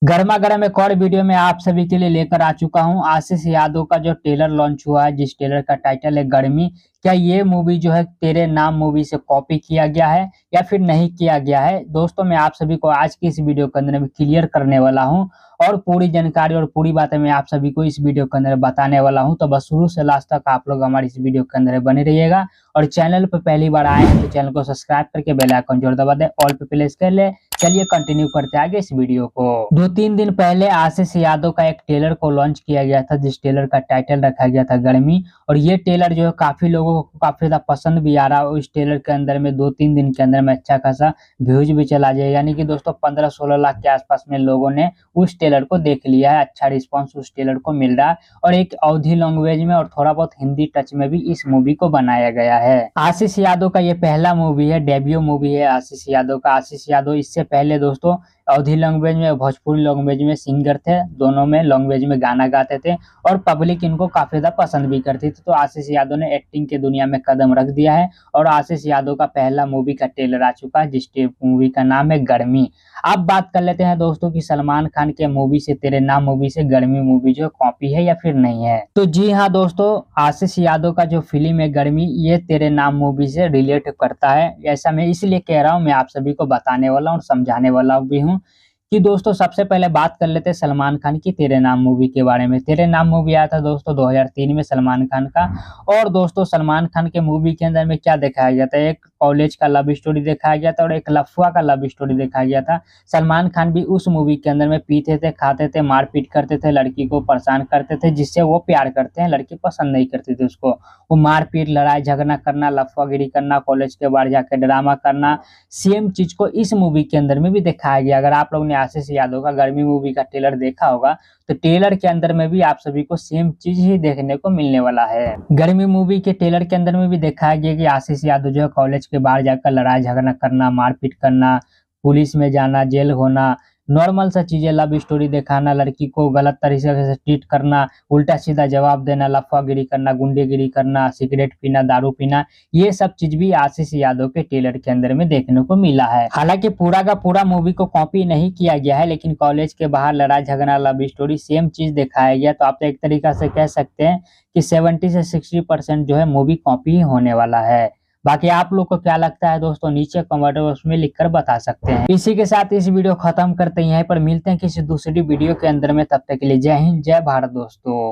गर्मा गर्म एक और वीडियो में आप सभी के लिए लेकर आ चुका हूं आशीष यादव का जो ट्रेलर लॉन्च हुआ है, जिस ट्रेलर का टाइटल है गर्मी। क्या ये मूवी जो है तेरे नाम मूवी से कॉपी किया गया है या फिर नहीं किया गया है? दोस्तों, मैं आप सभी को आज की इस वीडियो के अंदर में क्लियर करने वाला हूं और पूरी जानकारी और पूरी बातें मैं आप सभी को इस वीडियो के अंदर बताने वाला हूं। तो बस शुरू से लास्ट तक आप लोग हमारी इस वीडियो के अंदर बने रहिएगा और चैनल पर पहली बार आए हैं तो चैनल को सब्सक्राइब करके बेल आइकन जोर दबा दें, ऑल पे प्रेस कर ले। चलिए कंटिन्यू करते हैं आगे इस वीडियो को। 2-3 दिन पहले आशीष यादव का एक ट्रेलर को लॉन्च किया गया था, जिस ट्रेलर का टाइटल रखा गया था गर्मी। और ये ट्रेलर जो है काफी लोगों को काफी ज्यादा पसंद भी आ रहा है। इस ट्रेलर के अंदर में 2-3 दिन के अंदर में अच्छा खासा व्यूज भी चला जाए, यानी कि दोस्तों 15-16 लाख के आसपास में लोगों ने उस ट्रेलर को देख लिया है। अच्छा रिस्पॉन्स उस ट्रेलर को मिल रहा है और एक अवधी लैंग्वेज में और थोड़ा बहुत हिंदी टच में भी इस मूवी को बनाया गया है। आशीष यादव का ये पहला मूवी है, डेब्यू मूवी है आशीष यादव का। आशीष यादव इससे पहले दोस्तों अवधी लैंग्वेज में, भोजपुरी लैंग्वेज में सिंगर थे, दोनों में लैंग्वेज में गाना गाते थे और पब्लिक इनको काफी ज्यादा पसंद भी करती थी। तो आशीष यादव ने एक्टिंग की दुनिया में कदम रख दिया है और आशीष यादव का पहला मूवी का ट्रेलर आ चुका है, जिस मूवी का नाम है गर्मी। अब बात कर लेते हैं दोस्तों कि सलमान खान के मूवी से, तेरे नाम मूवी से गर्मी मूवी जो कॉपी है या फिर नहीं है। तो जी हाँ दोस्तों, आशीष यादव का जो फिल्म है गर्मी, ये तेरे नाम मूवी से रिलेट करता है। ऐसा मैं इसलिए कह रहा हूँ, मैं आप सभी को बताने वाला हूँ और समझाने वाला भी हूँ कि दोस्तों सबसे पहले बात कर लेते हैं सलमान खान की तेरे नाम मूवी के बारे में। तेरे नाम मूवी आया था दोस्तों 2003 में सलमान खान का। और दोस्तों सलमान खान के मूवी के अंदर में क्या दिखाया गया था, एक कॉलेज का लव स्टोरी दिखाया गया था और एक लफुआ का लव स्टोरी दिखाया गया था। सलमान खान भी उस मूवी के अंदर में पीते थे, खाते थे, मारपीट करते थे, लड़की को परेशान करते थे, जिससे वो प्यार करते हैं, लड़की पसंद नहीं करती थी उसको। वो मारपीट, लड़ाई झगड़ा करना, लफुआगिरी करना, कॉलेज के बाहर जाकर ड्रामा करना, सेम चीज को इस मूवी के अंदर में भी दिखाया गया। अगर आप लोग ने आशीष यादव का गर्मी मूवी का ट्रेलर देखा होगा तो ट्रेलर के अंदर में भी आप सभी को सेम चीज ही देखने को मिलने वाला है। गर्मी मूवी के ट्रेलर के अंदर में भी दिखाया गया कि आशीष यादव जो है कॉलेज के बाहर जाकर लड़ाई झगड़ा करना, मारपीट करना, पुलिस में जाना, जेल होना, नॉर्मल सा चीजें, लव स्टोरी दिखाना, लड़की को गलत तरीके से ट्रीट करना, उल्टा सीधा जवाब देना, लफागिरी करना, गुंडेगिरी करना, सिगरेट पीना, दारू पीना, ये सब चीज भी आशीष यादव के ट्रेलर के अंदर में देखने को मिला है। हालांकि पूरा का पूरा मूवी को कॉपी नहीं किया गया है, लेकिन कॉलेज के बाहर लड़ाई झगड़ा, लव स्टोरी सेम चीज दिखाया गया। तो आप तो एक तरीका से कह सकते हैं कि 70 से 60% जो है मूवी कॉपी ही होने वाला है। बाकी आप लोग को क्या लगता है दोस्तों, नीचे कमेंट बॉक्स में लिखकर बता सकते हैं। इसी के साथ इस वीडियो खत्म करते हैं, यहीं पर मिलते हैं किसी दूसरी वीडियो के अंदर में। तब तक के लिए जय हिंद, जय भारत दोस्तों।